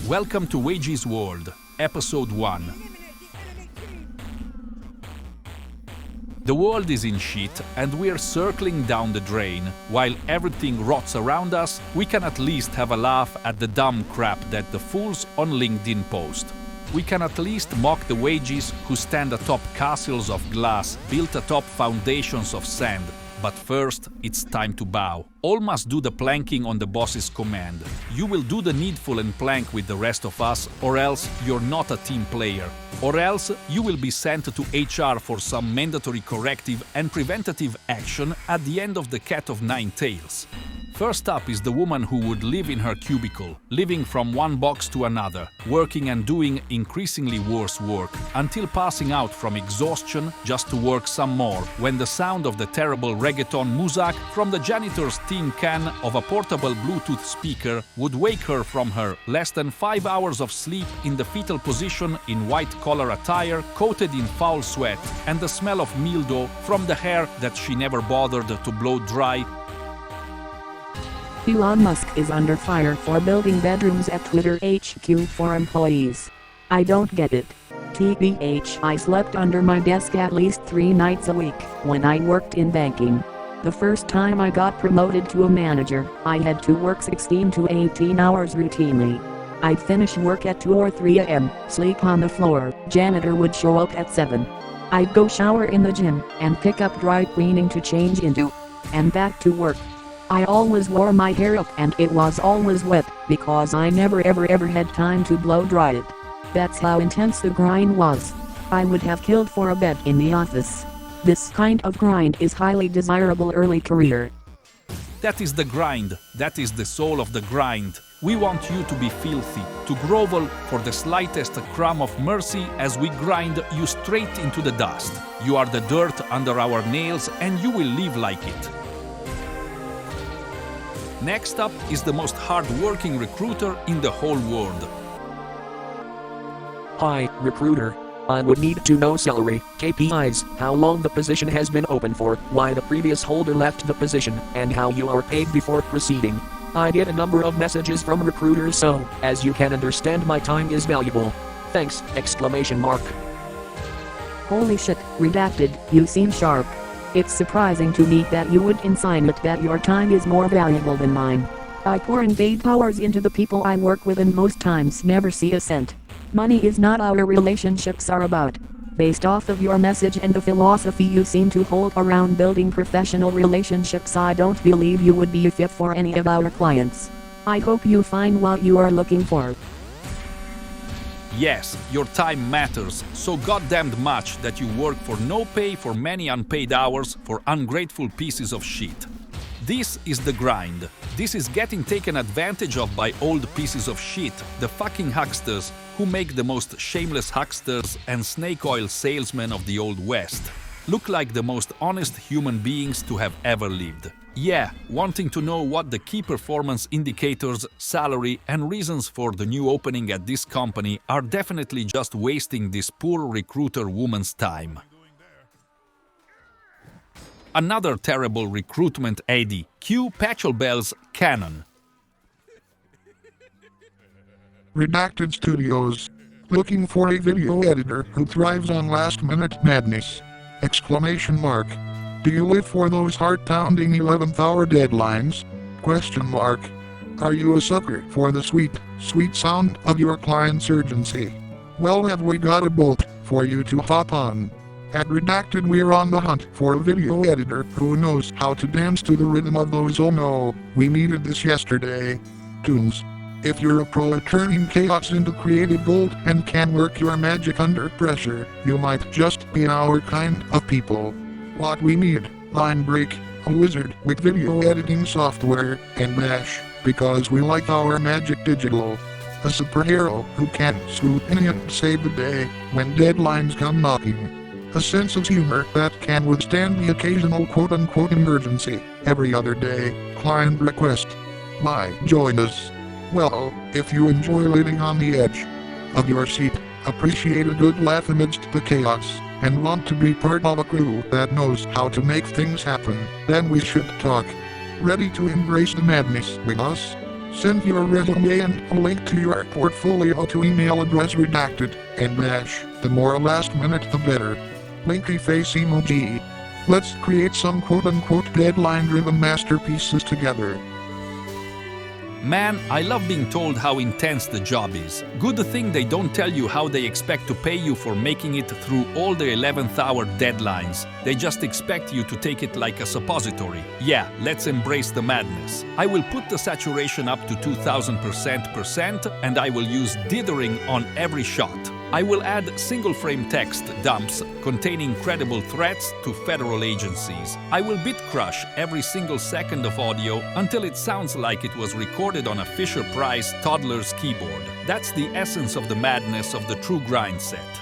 Welcome to Wagies World, Episode 1. The world is in shit and we're circling down the drain. While everything rots around us, we can at least have a laugh at the dumb crap that the fools on LinkedIn post. We can at least mock the Wagies who stand atop castles of glass built atop foundations of sand. But first, it's time to bow. All must do the planking on the boss's command. You will do the needful and plank with the rest of us, or else you're not a team player. Or else you will be sent to HR for some mandatory corrective and preventative action at the end of the Cat of Nine Tails. First up is the woman who would live in her cubicle, living from one box to another, working and doing increasingly worse work, until passing out from exhaustion just to work some more, when the sound of the terrible reggaeton muzak from the janitor's tin can of a portable Bluetooth speaker would wake her from her less than 5 hours of sleep in the fetal position in white-collar attire, coated in foul sweat, and the smell of mildew from the hair that she never bothered to blow dry. Elon Musk is under fire for building bedrooms at Twitter HQ for employees. I don't get it. TBH, I slept under my desk at least 3 nights a week when I worked in banking. The first time I got promoted to a manager, I had to work 16 to 18 hours routinely. I'd finish work at 2 or 3 a.m., sleep on the floor, janitor would show up at 7. I'd go shower in the gym and pick up dry cleaning to change into, and back to work. I always wore my hair up and it was always wet because I never ever had time to blow dry it. That's how intense the grind was. I would have killed for a bed in the office. This kind of grind is highly desirable early career. That is the grind. That is the soul of the grind. We want you to be filthy, to grovel for the slightest crumb of mercy as we grind you straight into the dust. You are the dirt under our nails and you will live like it. Next up is the most hard-working recruiter in the whole world. Hi, recruiter. I would need to know salary, KPIs, how long the position has been open for, why the previous holder left the position, and how you are paid before proceeding. I get a number of messages from recruiters, so, as you can understand, my time is valuable. Thanks! ! Holy shit, redacted, you seem sharp. It's surprising to me that you would insinuate that your time is more valuable than mine. I pour in 8 hours into the people I work with and most times never see a cent. Money is not our relationships are about. Based off of your message and the philosophy you seem to hold around building professional relationships, I don't believe you would be a fit for any of our clients. I hope you find what you are looking for. Yes, your time matters so goddamned much that you work for no pay for many unpaid hours for ungrateful pieces of shit. This is the grind. This is getting taken advantage of by old pieces of shit, the fucking hucksters, who make the most shameless hucksters and snake oil salesmen of the Old West. Look like the most honest human beings to have ever lived. Yeah, wanting to know what the key performance indicators, salary, and reasons for the new opening at this company are definitely just wasting this poor recruiter woman's time. Another terrible recruitment AD, cue Pachelbel's Canon. Redacted Studios. Looking for a video editor who thrives on last-minute madness! ! Do you live for those heart-pounding 11th-hour deadlines? ? Are you a sucker for the sweet sound of your client's urgency? Well, have we got a bolt for you to hop on. At Redacted, we're on the hunt for a video editor who knows how to dance to the rhythm of those "oh no, we needed this yesterday" tunes. If you're a pro at turning chaos into creative gold and can work your magic under pressure, you might just be our kind of people. What we need: line break, a wizard with video editing software, and Bash, because we like our magic digital. A superhero who can swoop in and save the day when deadlines come knocking. A sense of humor that can withstand the occasional quote-unquote emergency every other day. Client request. Why join us? Well, if you enjoy living on the edge of your seat, appreciate a good laugh amidst the chaos, and want to be part of a crew that knows how to make things happen, then we should talk. Ready to embrace the madness with us? Send your resume and a link to your portfolio to email address redacted, and dash, the more last minute the better. Linky face emoji. Let's create some quote-unquote deadline-driven masterpieces together. Man, I love being told how intense the job is. Good thing they don't tell you how they expect to pay you for making it through all the 11th hour deadlines. They just expect you to take it like a suppository. Yeah, let's embrace the madness. I will put the saturation up to 2000% and I will use dithering on every shot. I will add single-frame text dumps containing credible threats to federal agencies. I will bit crush every single second of audio until it sounds like it was recorded on a Fisher-Price toddler's keyboard. That's the essence of the madness of the True Grind set.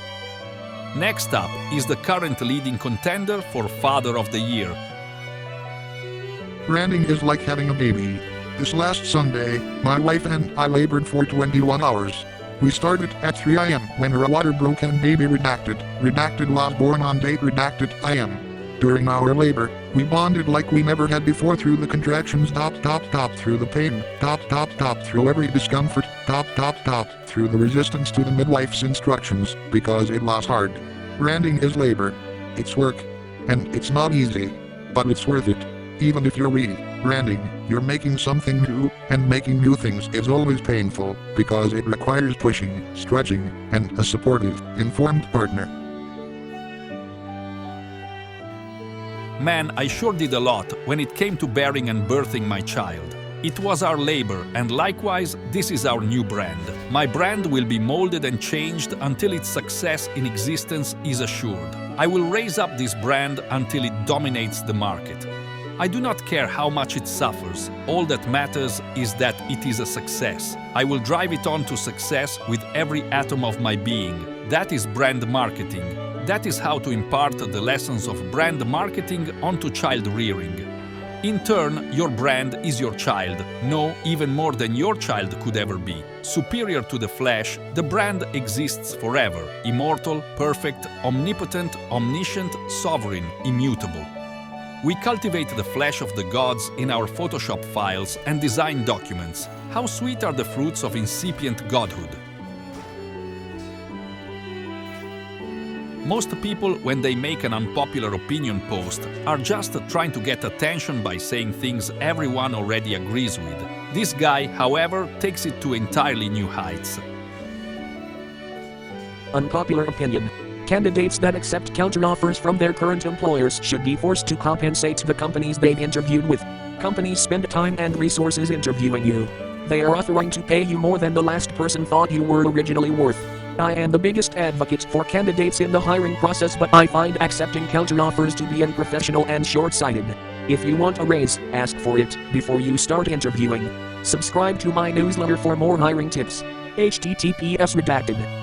Next up is the current leading contender for Father of the Year. Branding is like having a baby. This last Sunday, my wife and I labored for 21 hours. We started at 3 a.m. when her water broke and baby redacted. Redacted was born on date redacted I.M. During our labor, we bonded like we never had before through the contractions through the pain through every discomfort through the resistance to the midwife's instructions because it was hard. Branding is labor. It's work. And it's not easy. But it's worth it. Even if you're rebranding, you're making something new, and making new things is always painful, because it requires pushing, stretching, and a supportive, informed partner. Man, I sure did a lot when it came to bearing and birthing my child. It was our labor, and likewise, this is our new brand. My brand will be molded and changed until its success in existence is assured. I will raise up this brand until it dominates the market. I do not care how much it suffers. All that matters is that it is a success. I will drive it on to success with every atom of my being. That is brand marketing. That is how to impart the lessons of brand marketing onto child rearing. In turn, your brand is your child. No, even more than your child could ever be. Superior to the flesh, the brand exists forever. Immortal, perfect, omnipotent, omniscient, sovereign, immutable. We cultivate the flesh of the gods in our Photoshop files and design documents. How sweet are the fruits of incipient godhood. Most people, when they make an unpopular opinion post, are just trying to get attention by saying things everyone already agrees with. This guy, however, takes it to entirely new heights. Unpopular opinion. Candidates that accept counteroffers from their current employers should be forced to compensate the companies they've interviewed with. Companies spend time and resources interviewing you. They are offering to pay you more than the last person thought you were originally worth. I am the biggest advocate for candidates in the hiring process, but I find accepting counteroffers to be unprofessional and short-sighted. If you want a raise, ask for it before you start interviewing. Subscribe to my newsletter for more hiring tips. https redacted.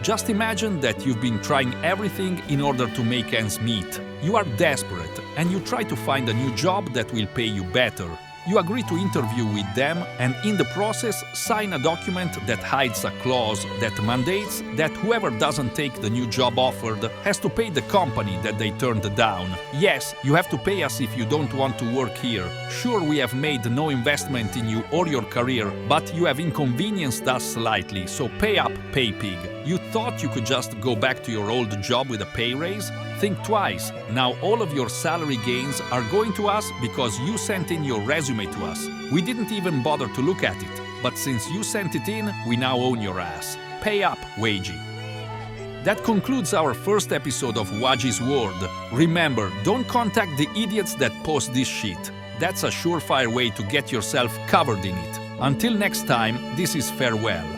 Just imagine that you've been trying everything in order to make ends meet. You are desperate and you try to find a new job that will pay you better. You agree to interview with them and in the process sign a document that hides a clause that mandates that whoever doesn't take the new job offered has to pay the company that they turned down. Yes, you have to pay us if you don't want to work here. Sure, we have made no investment in you or your career, but you have inconvenienced us slightly, so pay up, pay pig. You thought you could just go back to your old job with a pay raise? Think twice. Now all of your salary gains are going to us because you sent in your resume to us. We didn't even bother to look at it, but since you sent it in, we now own your ass. Pay up, Wagie. That concludes our first episode of Wagies World. Remember, don't contact the idiots that post this shit. That's a surefire way to get yourself covered in it. Until next time, this is farewell.